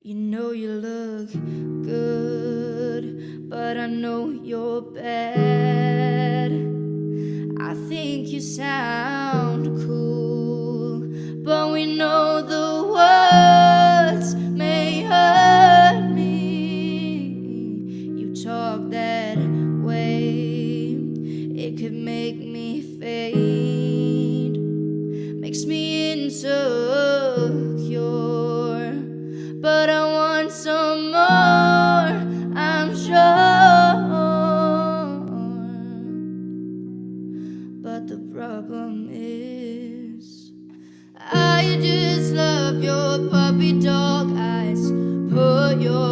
You know you look good, but I know you're bad. I think you sound cool, but we know the words may hurt me. You talk that way, it could make me faint, makes me insecure. But I want some more, I'm sure. But the problem is, I just love your puppy dog eyes. Put your